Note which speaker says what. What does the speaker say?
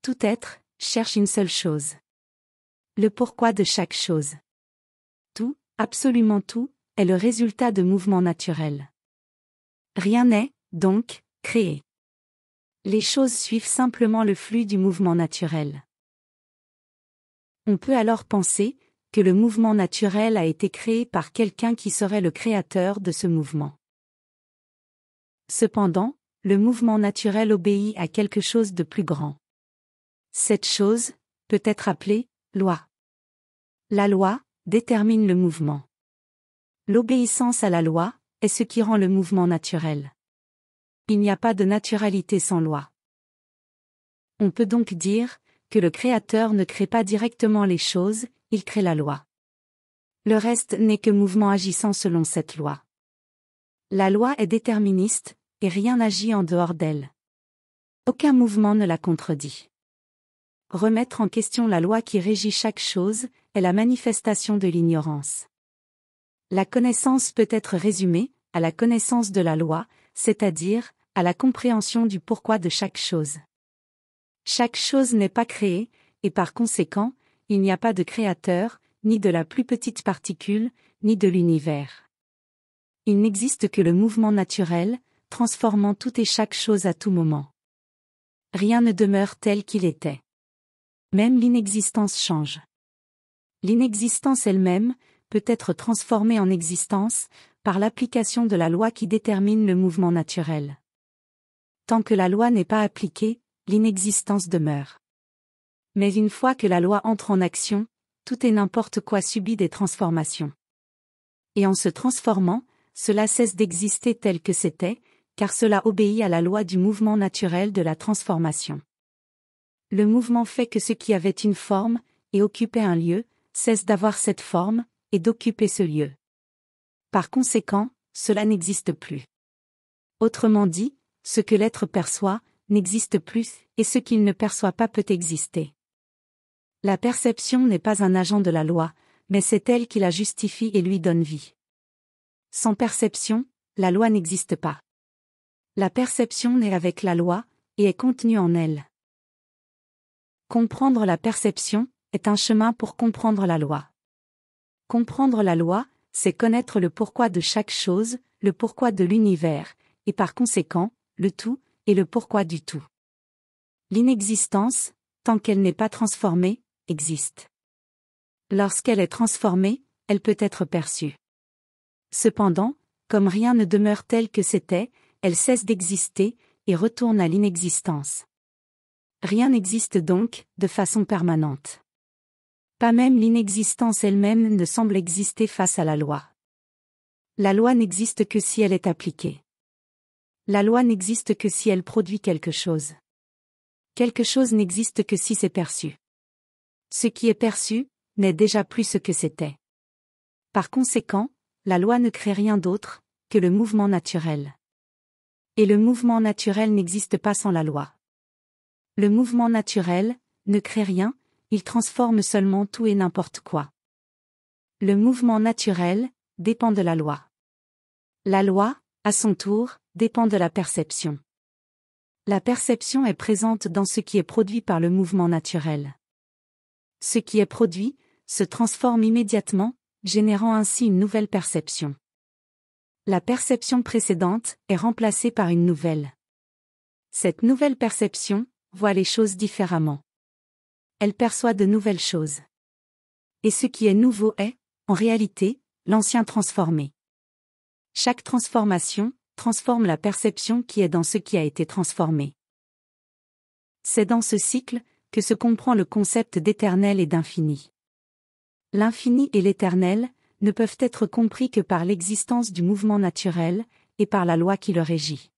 Speaker 1: Tout être cherche une seule chose. Le pourquoi de chaque chose. Tout, absolument tout, est le résultat de mouvements naturels. Rien n'est, donc, créé. Les choses suivent simplement le flux du mouvement naturel. On peut alors penser que le mouvement naturel a été créé par quelqu'un qui serait le créateur de ce mouvement. Cependant, le mouvement naturel obéit à quelque chose de plus grand. Cette chose peut être appelée loi. La loi détermine le mouvement. L'obéissance à la loi est ce qui rend le mouvement naturel. Il n'y a pas de naturalité sans loi. On peut donc dire que le Créateur ne crée pas directement les choses, il crée la loi. Le reste n'est que mouvement agissant selon cette loi. La loi est déterministe, et rien n'agit en dehors d'elle. Aucun mouvement ne la contredit. Remettre en question la loi qui régit chaque chose est la manifestation de l'ignorance. La connaissance peut être résumée à la connaissance de la loi, c'est-à-dire à la compréhension du pourquoi de chaque chose. Chaque chose n'est pas créée, et par conséquent, il n'y a pas de créateur, ni de la plus petite particule, ni de l'univers. Il n'existe que le mouvement naturel, transformant tout et chaque chose à tout moment. Rien ne demeure tel qu'il était. Même l'inexistence change. L'inexistence elle-même peut être transformée en existence par l'application de la loi qui détermine le mouvement naturel. Tant que la loi n'est pas appliquée, l'inexistence demeure. Mais une fois que la loi entre en action, tout et n'importe quoi subit des transformations. Et en se transformant, cela cesse d'exister tel que c'était, car cela obéit à la loi du mouvement naturel de la transformation. Le mouvement fait que ce qui avait une forme, et occupait un lieu, cesse d'avoir cette forme, et d'occuper ce lieu. Par conséquent, cela n'existe plus. Autrement dit, ce que l'être perçoit, n'existe plus, et ce qu'il ne perçoit pas peut exister. La perception n'est pas un agent de la loi, mais c'est elle qui la justifie et lui donne vie. Sans perception, la loi n'existe pas. La perception naît avec la loi, et est contenue en elle. Comprendre la perception est un chemin pour comprendre la loi. Comprendre la loi, c'est connaître le pourquoi de chaque chose, le pourquoi de l'univers, et par conséquent, le tout, et le pourquoi du tout. L'inexistence, tant qu'elle n'est pas transformée, existe. Lorsqu'elle est transformée, elle peut être perçue. Cependant, comme rien ne demeure tel que c'était, elle cesse d'exister, et retourne à l'inexistence. Rien n'existe donc, de façon permanente. Pas même l'inexistence elle-même ne semble exister face à la loi. La loi n'existe que si elle est appliquée. La loi n'existe que si elle produit quelque chose. Quelque chose n'existe que si c'est perçu. Ce qui est perçu, n'est déjà plus ce que c'était. Par conséquent, la loi ne crée rien d'autre que le mouvement naturel. Et le mouvement naturel n'existe pas sans la loi. Le mouvement naturel ne crée rien, il transforme seulement tout et n'importe quoi. Le mouvement naturel dépend de la loi. La loi, à son tour, dépend de la perception. La perception est présente dans ce qui est produit par le mouvement naturel. Ce qui est produit se transforme immédiatement, générant ainsi une nouvelle perception. La perception précédente est remplacée par une nouvelle. Cette nouvelle perception voit les choses différemment. Elle perçoit de nouvelles choses. Et ce qui est nouveau est, en réalité, l'ancien transformé. Chaque transformation transforme la perception qui est dans ce qui a été transformé. C'est dans ce cycle que se comprend le concept d'éternel et d'infini. L'infini et l'éternel ne peuvent être compris que par l'existence du mouvement naturel et par la loi qui le régit.